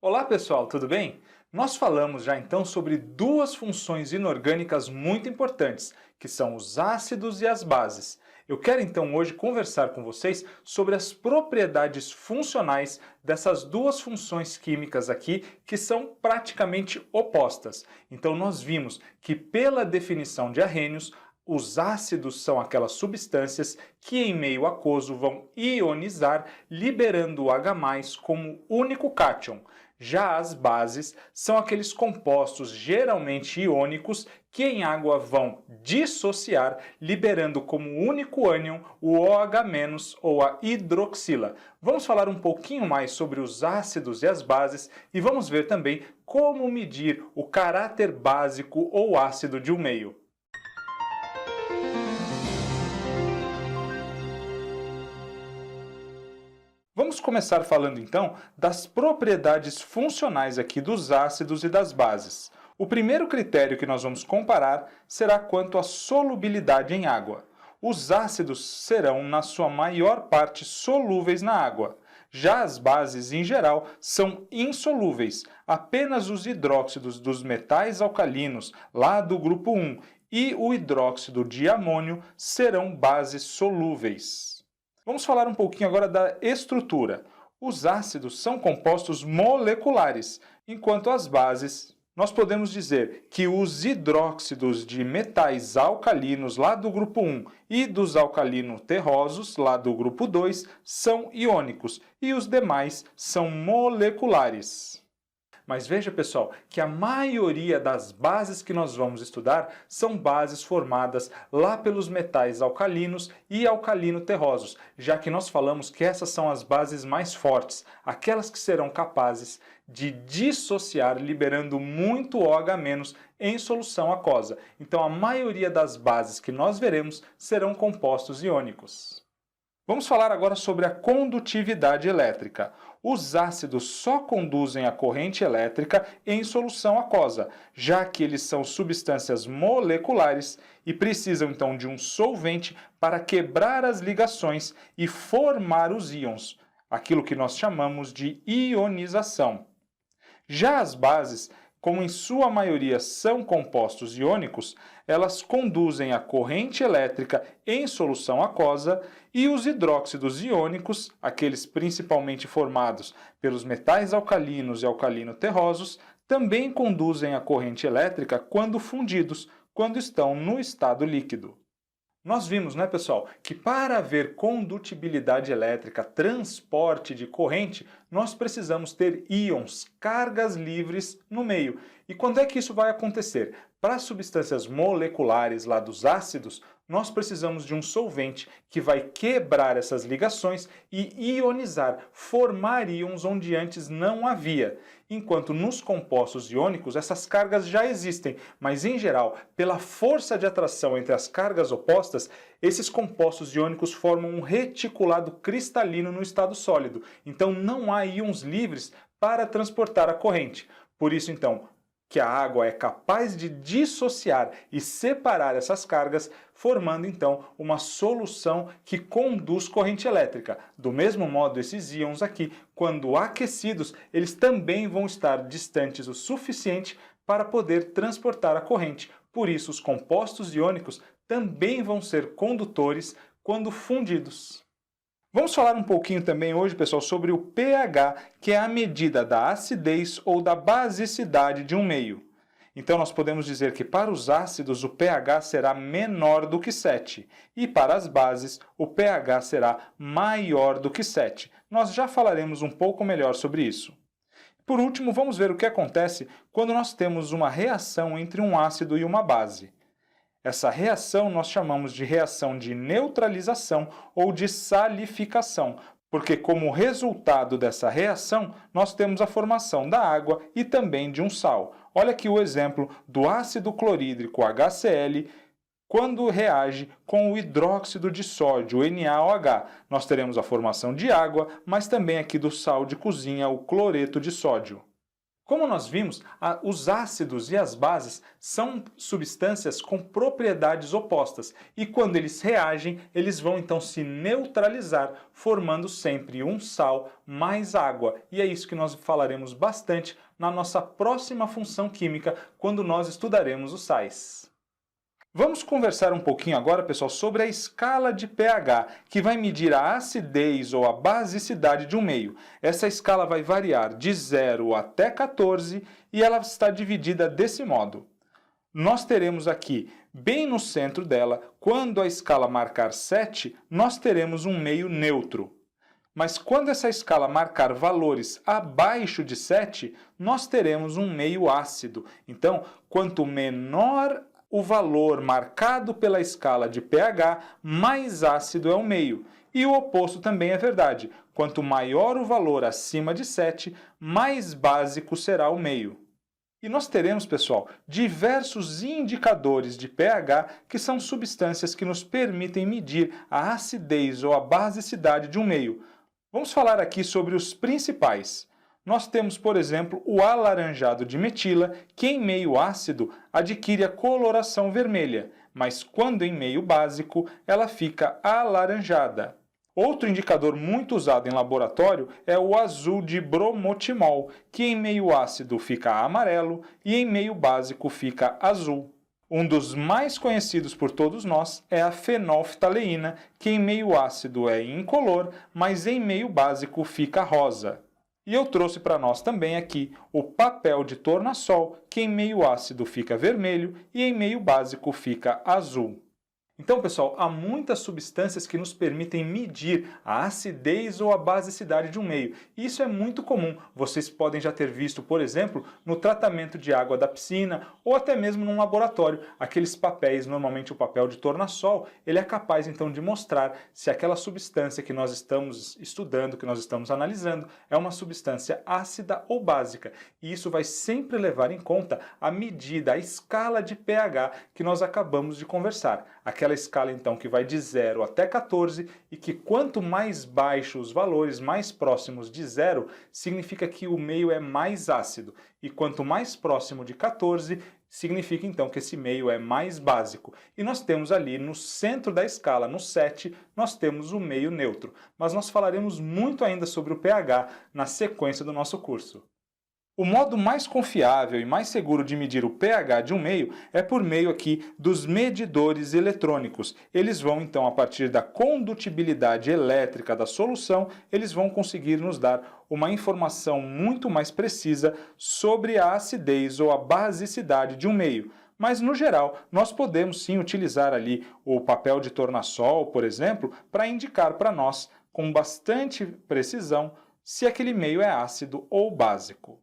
Olá pessoal, tudo bem? Nós falamos já então sobre duas funções inorgânicas muito importantes, que são os ácidos e as bases. Eu quero então hoje conversar com vocês sobre as propriedades funcionais dessas duas funções químicas aqui, que são praticamente opostas. Então nós vimos que pela definição de Arrhenius, os ácidos são aquelas substâncias que em meio aquoso vão ionizar, liberando o H+ como único cátion. Já as bases são aqueles compostos geralmente iônicos que em água vão dissociar, liberando como único ânion o OH- ou a hidroxila. Vamos falar um pouquinho mais sobre os ácidos e as bases e vamos ver também como medir o caráter básico ou ácido de um meio. Vamos começar falando então das propriedades funcionais aqui dos ácidos e das bases. O primeiro critério que nós vamos comparar será quanto à solubilidade em água. Os ácidos serão, na sua maior parte, solúveis na água. Já as bases, em geral, são insolúveis. Apenas os hidróxidos dos metais alcalinos, lá do grupo 1, e o hidróxido de amônio serão bases solúveis. Vamos falar um pouquinho agora da estrutura. Os ácidos são compostos moleculares, enquanto as bases, nós podemos dizer que os hidróxidos de metais alcalinos lá do grupo 1 e dos alcalino terrosos lá do grupo 2 são iônicos e os demais são moleculares. Mas veja, pessoal, que a maioria das bases que nós vamos estudar são bases formadas lá pelos metais alcalinos e alcalino-terrosos, já que nós falamos que essas são as bases mais fortes, aquelas que serão capazes de dissociar, liberando muito OH- em solução aquosa. Então, a maioria das bases que nós veremos serão compostos iônicos. Vamos falar agora sobre a condutividade elétrica. Os ácidos só conduzem a corrente elétrica em solução aquosa, já que eles são substâncias moleculares e precisam então de um solvente para quebrar as ligações e formar os íons, aquilo que nós chamamos de ionização. Já as bases, como em sua maioria são compostos iônicos, elas conduzem a corrente elétrica em solução aquosa e os hidróxidos iônicos, aqueles principalmente formados pelos metais alcalinos e alcalino-terrosos, também conduzem a corrente elétrica quando fundidos, quando estão no estado líquido. Nós vimos, né, pessoal, que para haver condutibilidade elétrica, transporte de corrente, nós precisamos ter íons, cargas livres no meio. E quando é que isso vai acontecer? Para as substâncias moleculares lá dos ácidos, nós precisamos de um solvente que vai quebrar essas ligações e ionizar, formar íons onde antes não havia. Enquanto nos compostos iônicos essas cargas já existem, mas em geral, pela força de atração entre as cargas opostas, esses compostos iônicos formam um reticulado cristalino no estado sólido. Então não há íons livres para transportar a corrente. Por isso então, que a água é capaz de dissociar e separar essas cargas, formando então uma solução que conduz corrente elétrica. Do mesmo modo, esses íons aqui, quando aquecidos, eles também vão estar distantes o suficiente para poder transportar a corrente. Por isso, os compostos iônicos também vão ser condutores quando fundidos. Vamos falar um pouquinho também hoje, pessoal, sobre o pH, que é a medida da acidez ou da basicidade de um meio. Então, nós podemos dizer que para os ácidos o pH será menor do que 7 e para as bases o pH será maior do que 7. Nós já falaremos um pouco melhor sobre isso. Por último, vamos ver o que acontece quando nós temos uma reação entre um ácido e uma base. Essa reação nós chamamos de reação de neutralização ou de salificação, porque como resultado dessa reação, nós temos a formação da água e também de um sal. Olha aqui o exemplo do ácido clorídrico HCl, quando reage com o hidróxido de sódio, NaOH. Nós teremos a formação de água, mas também aqui do sal de cozinha, o cloreto de sódio. Como nós vimos, os ácidos e as bases são substâncias com propriedades opostas e quando eles reagem, eles vão então se neutralizar, formando sempre um sal mais água. E é isso que nós falaremos bastante na nossa próxima função química, quando nós estudaremos os sais. Vamos conversar um pouquinho agora, pessoal, sobre a escala de pH, que vai medir a acidez ou a basicidade de um meio. Essa escala vai variar de 0 até 14 e ela está dividida desse modo. Nós teremos aqui, bem no centro dela, quando a escala marcar 7, nós teremos um meio neutro. Mas quando essa escala marcar valores abaixo de 7, nós teremos um meio ácido. Então, quanto menor o valor marcado pela escala de pH, mais ácido é o meio. E o oposto também é verdade. Quanto maior o valor acima de 7, mais básico será o meio. E nós teremos, pessoal, diversos indicadores de pH que são substâncias que nos permitem medir a acidez ou a basicidade de um meio. Vamos falar aqui sobre os principais. Nós temos, por exemplo, o alaranjado de metila, que em meio ácido adquire a coloração vermelha, mas quando em meio básico ela fica alaranjada. Outro indicador muito usado em laboratório é o azul de bromotimol, que em meio ácido fica amarelo e em meio básico fica azul. Um dos mais conhecidos por todos nós é a fenolftaleína, que em meio ácido é incolor, mas em meio básico fica rosa. E eu trouxe para nós também aqui o papel de tornassol, que em meio ácido fica vermelho e em meio básico fica azul. Então, pessoal, há muitas substâncias que nos permitem medir a acidez ou a basicidade de um meio. E isso é muito comum. Vocês podem já ter visto, por exemplo, no tratamento de água da piscina ou até mesmo num laboratório. Aqueles papéis, normalmente o papel de tornassol, ele é capaz então de mostrar se aquela substância que nós estamos estudando, que nós estamos analisando, é uma substância ácida ou básica. E isso vai sempre levar em conta a medida, a escala de pH que nós acabamos de conversar. Aquela escala então que vai de 0 até 14 e que quanto mais baixos os valores, mais próximos de 0, significa que o meio é mais ácido. E quanto mais próximo de 14, significa então que esse meio é mais básico. E nós temos ali no centro da escala, no 7, nós temos o meio neutro. Mas nós falaremos muito ainda sobre o pH na sequência do nosso curso. O modo mais confiável e mais seguro de medir o pH de um meio é por meio aqui dos medidores eletrônicos. Eles vão então, a partir da condutibilidade elétrica da solução, eles vão conseguir nos dar uma informação muito mais precisa sobre a acidez ou a basicidade de um meio. Mas, no geral, nós podemos sim utilizar ali o papel de tornassol, por exemplo, para indicar para nós, com bastante precisão, se aquele meio é ácido ou básico.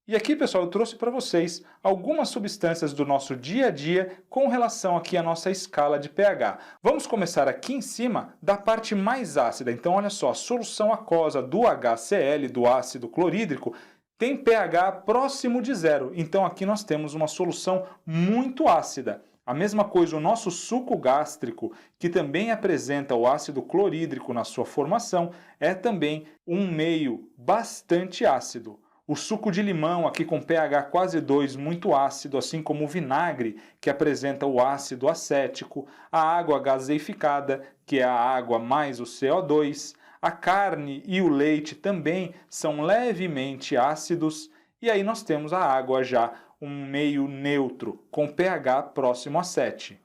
E aqui, pessoal, eu trouxe para vocês algumas substâncias do nosso dia a dia com relação aqui à nossa escala de pH. Vamos começar aqui em cima da parte mais ácida. Então, olha só, a solução aquosa do HCl, do ácido clorídrico, tem pH próximo de 0. Então, aqui nós temos uma solução muito ácida. A mesma coisa, o nosso suco gástrico, que também apresenta o ácido clorídrico na sua formação, é também um meio bastante ácido. O suco de limão, aqui com pH quase 2, muito ácido, assim como o vinagre, que apresenta o ácido acético, a água gaseificada, que é a água mais o CO2, a carne e o leite também são levemente ácidos, e aí nós temos a água já um meio neutro, com pH próximo a 7.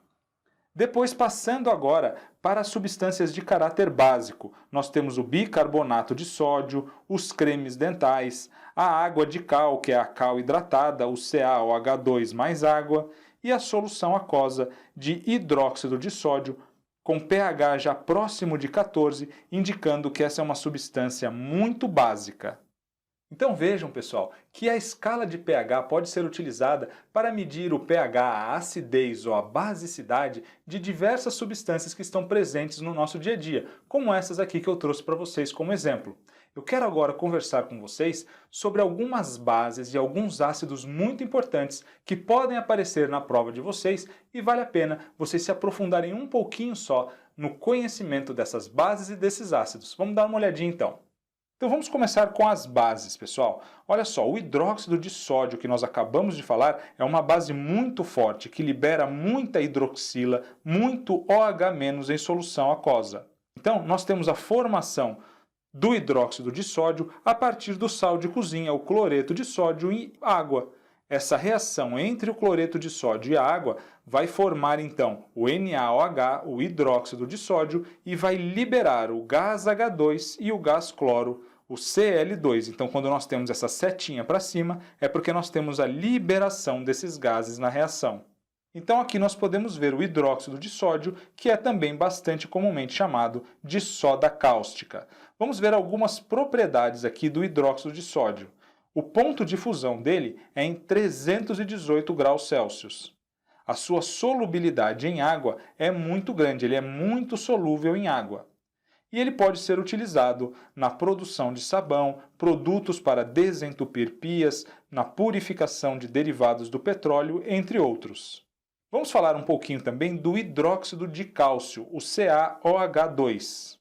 Depois, passando agora para as substâncias de caráter básico, nós temos o bicarbonato de sódio, os cremes dentais, a água de cal, que é a cal hidratada, o CaOH2 mais água, e a solução aquosa de hidróxido de sódio, com pH já próximo de 14, indicando que essa é uma substância muito básica. Então vejam, pessoal, que a escala de pH pode ser utilizada para medir o pH, a acidez ou a basicidade de diversas substâncias que estão presentes no nosso dia a dia, como essas aqui que eu trouxe para vocês como exemplo. Eu quero agora conversar com vocês sobre algumas bases e alguns ácidos muito importantes que podem aparecer na prova de vocês e vale a pena vocês se aprofundarem um pouquinho só no conhecimento dessas bases e desses ácidos. Vamos dar uma olhadinha então. Então vamos começar com as bases, pessoal. Olha só, o hidróxido de sódio que nós acabamos de falar é uma base muito forte que libera muita hidroxila, muito OH- em solução aquosa. Então nós temos a formação do hidróxido de sódio a partir do sal de cozinha, o cloreto de sódio e água. Essa reação entre o cloreto de sódio e a água vai formar então o NaOH, o hidróxido de sódio, e vai liberar o gás H2 e o gás cloro, o Cl2. Então, quando nós temos essa setinha para cima, é porque nós temos a liberação desses gases na reação. Então, aqui nós podemos ver o hidróxido de sódio, que é também bastante comumente chamado de soda cáustica. Vamos ver algumas propriedades aqui do hidróxido de sódio. O ponto de fusão dele é em 318 graus Celsius. A sua solubilidade em água é muito grande, ele é muito solúvel em água. E ele pode ser utilizado na produção de sabão, produtos para desentupir pias, na purificação de derivados do petróleo, entre outros. Vamos falar um pouquinho também do hidróxido de cálcio, o CaOH2.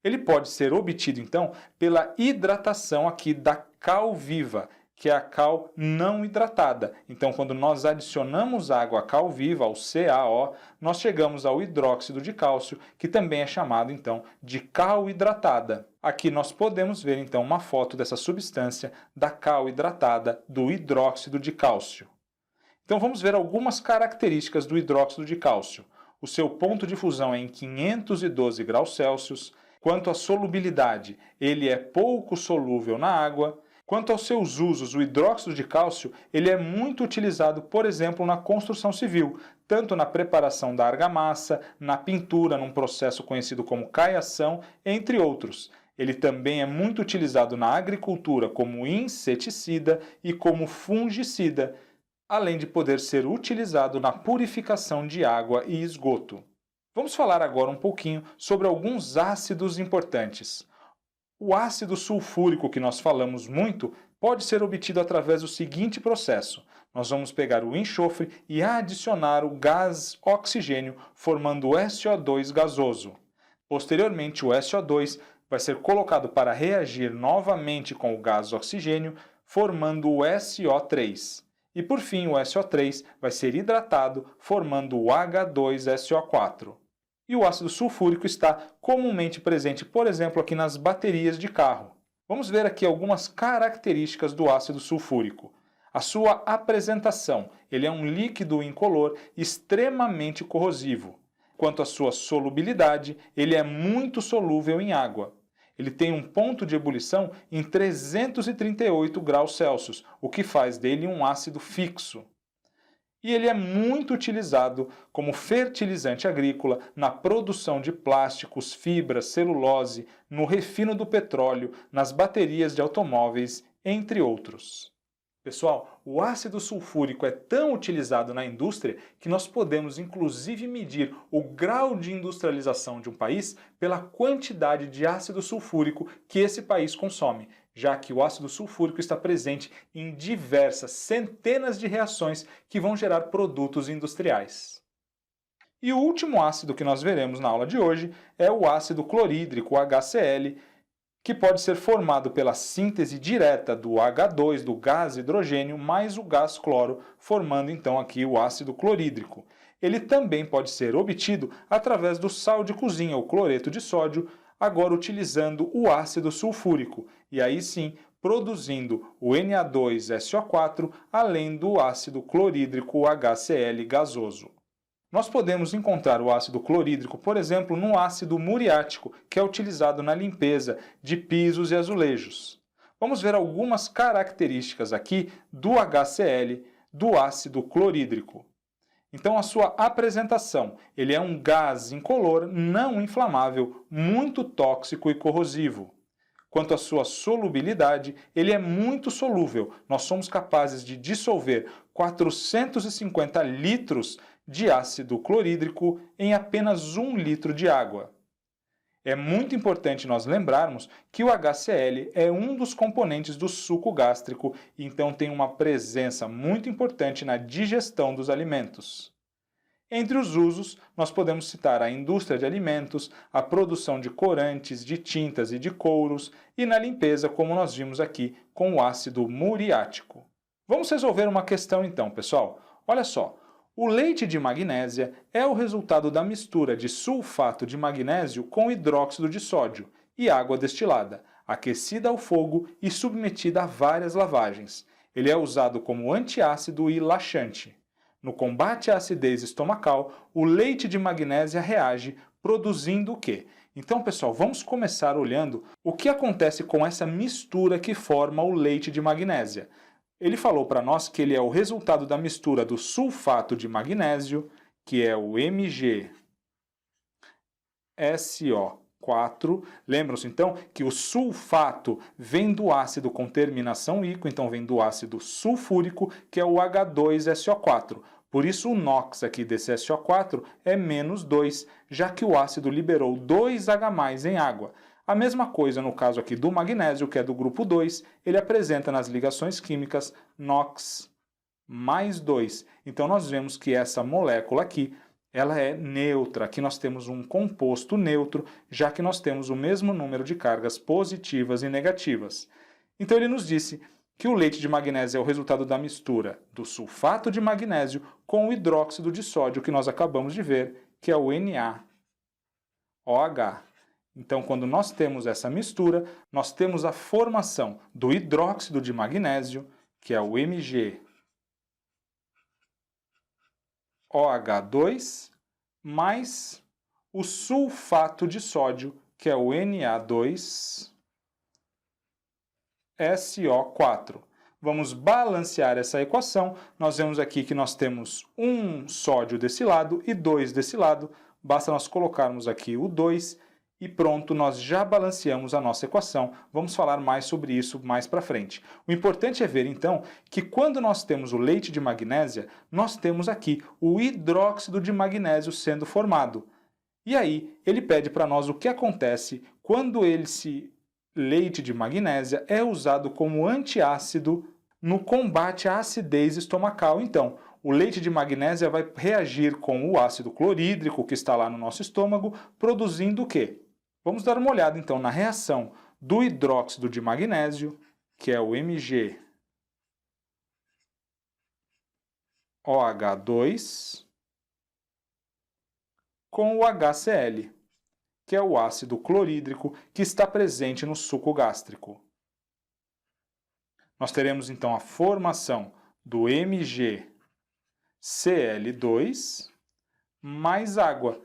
Ele pode ser obtido, então, pela hidratação aqui da cal viva, que é a cal não hidratada. Então, quando nós adicionamos água à cal viva, ao CaO, nós chegamos ao hidróxido de cálcio, que também é chamado, então, de cal hidratada. Aqui nós podemos ver, então, uma foto dessa substância da cal hidratada, do hidróxido de cálcio. Então, vamos ver algumas características do hidróxido de cálcio. O seu ponto de fusão é em 512 graus Celsius. Quanto à solubilidade, ele é pouco solúvel na água. Quanto aos seus usos, o hidróxido de cálcio ele é muito utilizado, por exemplo, na construção civil, tanto na preparação da argamassa, na pintura, num processo conhecido como caiação, entre outros. Ele também é muito utilizado na agricultura como inseticida e como fungicida, além de poder ser utilizado na purificação de água e esgoto. Vamos falar agora um pouquinho sobre alguns ácidos importantes. O ácido sulfúrico, que nós falamos muito, pode ser obtido através do seguinte processo. Nós vamos pegar o enxofre e adicionar o gás oxigênio, formando o SO2 gasoso. Posteriormente, o SO2 vai ser colocado para reagir novamente com o gás oxigênio, formando o SO3. E por fim, o SO3 vai ser hidratado, formando o H2SO4. E o ácido sulfúrico está comumente presente, por exemplo, aqui nas baterias de carro. Vamos ver aqui algumas características do ácido sulfúrico. A sua apresentação, ele é um líquido incolor extremamente corrosivo. Quanto à sua solubilidade, ele é muito solúvel em água. Ele tem um ponto de ebulição em 338 graus Celsius, o que faz dele um ácido fixo. E ele é muito utilizado como fertilizante agrícola na produção de plásticos, fibras, celulose, no refino do petróleo, nas baterias de automóveis, entre outros. Pessoal, o ácido sulfúrico é tão utilizado na indústria que nós podemos inclusive medir o grau de industrialização de um país pela quantidade de ácido sulfúrico que esse país consome, já que o ácido sulfúrico está presente em diversas centenas de reações que vão gerar produtos industriais. E o último ácido que nós veremos na aula de hoje é o ácido clorídrico, HCl, que pode ser formado pela síntese direta do H2, do gás hidrogênio, mais o gás cloro, formando então aqui o ácido clorídrico. Ele também pode ser obtido através do sal de cozinha, o cloreto de sódio, agora utilizando o ácido sulfúrico, e aí sim produzindo o Na2SO4, além do ácido clorídrico HCl gasoso. Nós podemos encontrar o ácido clorídrico, por exemplo, no ácido muriático, que é utilizado na limpeza de pisos e azulejos. Vamos ver algumas características aqui do HCl, do ácido clorídrico. Então, a sua apresentação, ele é um gás incolor, não inflamável, muito tóxico e corrosivo. Quanto à sua solubilidade, ele é muito solúvel. Nós somos capazes de dissolver 450 litros de ácido clorídrico em apenas 1 litro de água. É muito importante nós lembrarmos que o HCl é um dos componentes do suco gástrico, e então tem uma presença muito importante na digestão dos alimentos. Entre os usos, nós podemos citar a indústria de alimentos, a produção de corantes, de tintas e de couros, e na limpeza, como nós vimos aqui com o ácido muriático. Vamos resolver uma questão então, pessoal. Olha só, o leite de magnésia é o resultado da mistura de sulfato de magnésio com hidróxido de sódio e água destilada, aquecida ao fogo e submetida a várias lavagens. Ele é usado como antiácido e laxante. No combate à acidez estomacal, o leite de magnésia reage produzindo o quê? Então, pessoal, vamos começar olhando o que acontece com essa mistura que forma o leite de magnésia. Ele falou para nós que ele é o resultado da mistura do sulfato de magnésio, que é o MgSO4. Lembram-se então que o sulfato vem do ácido com terminação íquo, então vem do ácido sulfúrico, que é o H2SO4. Por isso o NOx aqui desse SO4 é menos 2, já que o ácido liberou 2H+ em água. A mesma coisa no caso aqui do magnésio, que é do grupo 2, ele apresenta nas ligações químicas NOx mais 2. Então nós vemos que essa molécula aqui, ela é neutra. Aqui nós temos um composto neutro, já que nós temos o mesmo número de cargas positivas e negativas. Então ele nos disse que o leite de magnésio é o resultado da mistura do sulfato de magnésio com o hidróxido de sódio que nós acabamos de ver, que é o NaOH. Então, quando nós temos essa mistura, nós temos a formação do hidróxido de magnésio, que é o MgOH2, mais o sulfato de sódio, que é o Na2SO4. Vamos balancear essa equação. Nós vemos aqui que nós temos um sódio desse lado e 2 desse lado. Basta nós colocarmos aqui o 2 e pronto, nós já balanceamos a nossa equação. Vamos falar mais sobre isso mais para frente. O importante é ver, então, que quando nós temos o leite de magnésia, nós temos aqui o hidróxido de magnésio sendo formado. E aí, ele pede para nós o que acontece quando esse leite de magnésia é usado como antiácido no combate à acidez estomacal. Então, o leite de magnésia vai reagir com o ácido clorídrico que está lá no nosso estômago, produzindo o quê? Vamos dar uma olhada, então, na reação do hidróxido de magnésio, que é o MgOH2, com o HCl, que é o ácido clorídrico que está presente no suco gástrico. Nós teremos, então, a formação do MgCl2 mais água,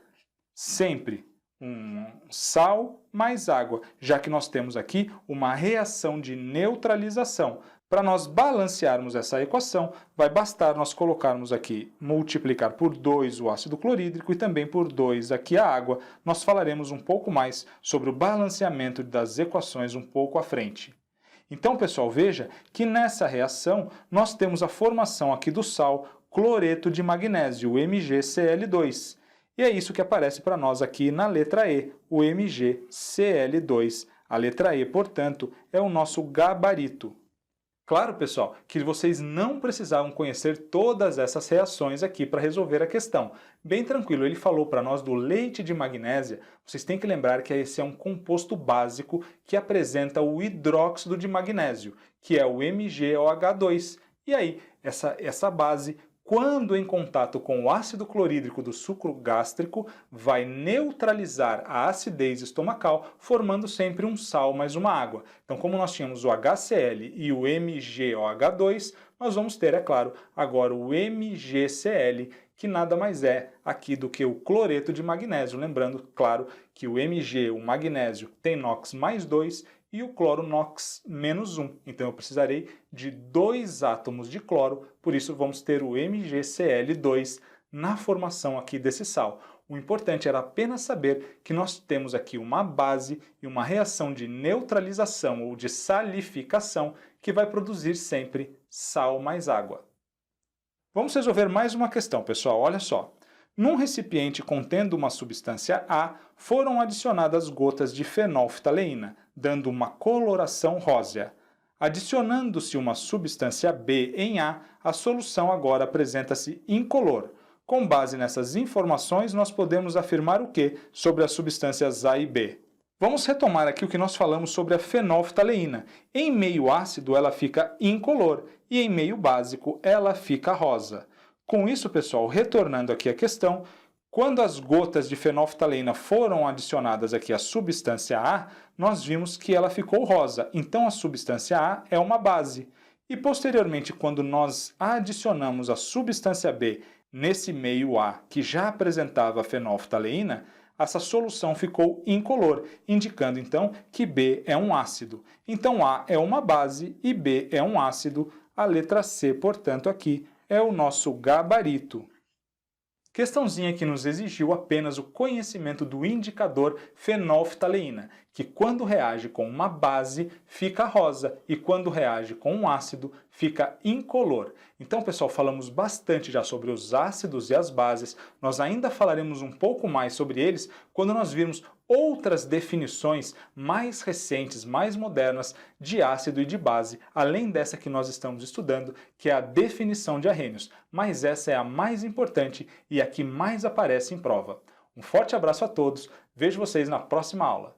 sempre um sal mais água, já que nós temos aqui uma reação de neutralização. Para nós balancearmos essa equação, vai bastar nós colocarmos aqui, multiplicar por 2 o ácido clorídrico e também por 2 aqui a água. Nós falaremos um pouco mais sobre o balanceamento das equações um pouco à frente. Então, pessoal, veja que nessa reação nós temos a formação aqui do sal cloreto de magnésio, o MgCl2. E é isso que aparece para nós aqui na letra E, o MgCl2. A letra E, portanto, é o nosso gabarito. Claro, pessoal, que vocês não precisavam conhecer todas essas reações aqui para resolver a questão. Bem tranquilo, ele falou para nós do leite de magnésia. Vocês têm que lembrar que esse é um composto básico que apresenta o hidróxido de magnésio, que é o MgOH2. E aí, essa base, quando em contato com o ácido clorídrico do suco gástrico, vai neutralizar a acidez estomacal, formando sempre um sal mais uma água. Então, como nós tínhamos o HCl e o MgOH2, nós vamos ter, é claro, agora o MgCl, que nada mais é aqui do que o cloreto de magnésio. Lembrando, claro, que o Mg, o magnésio, tem NOx mais 2 e o cloro NOx menos 1. Então eu precisarei de 2 átomos de cloro, por isso vamos ter o MgCl2 na formação aqui desse sal. O importante era apenas saber que nós temos aqui uma base e uma reação de neutralização ou de salificação que vai produzir sempre sal mais água. Vamos resolver mais uma questão, pessoal. Olha só. Num recipiente contendo uma substância A, foram adicionadas gotas de fenolftaleína, dando uma coloração rósea. Adicionando-se uma substância B em A, a solução agora apresenta-se incolor. Com base nessas informações, nós podemos afirmar o que sobre as substâncias A e B? Vamos retomar aqui o que nós falamos sobre a fenolftaleína. Em meio ácido, ela fica incolor e em meio básico, ela fica rosa. Com isso, pessoal, retornando aqui à questão, quando as gotas de fenolftaleína foram adicionadas aqui à substância A, nós vimos que ela ficou rosa. Então, a substância A é uma base. E, posteriormente, quando nós adicionamos a substância B nesse meio A, que já apresentava a fenolftaleína, essa solução ficou incolor, indicando então que B é um ácido. Então A é uma base e B é um ácido. A letra C, portanto, aqui é o nosso gabarito. Questãozinha que nos exigiu apenas o conhecimento do indicador fenolftaleína, que quando reage com uma base fica rosa e quando reage com um ácido fica incolor. Então, pessoal, falamos bastante já sobre os ácidos e as bases. Nós ainda falaremos um pouco mais sobre eles quando nós virmos outras definições mais recentes, mais modernas de ácido e de base, além dessa que nós estamos estudando, que é a definição de arrênios. Mas essa é a mais importante e a que mais aparece em prova. Um forte abraço a todos, vejo vocês na próxima aula.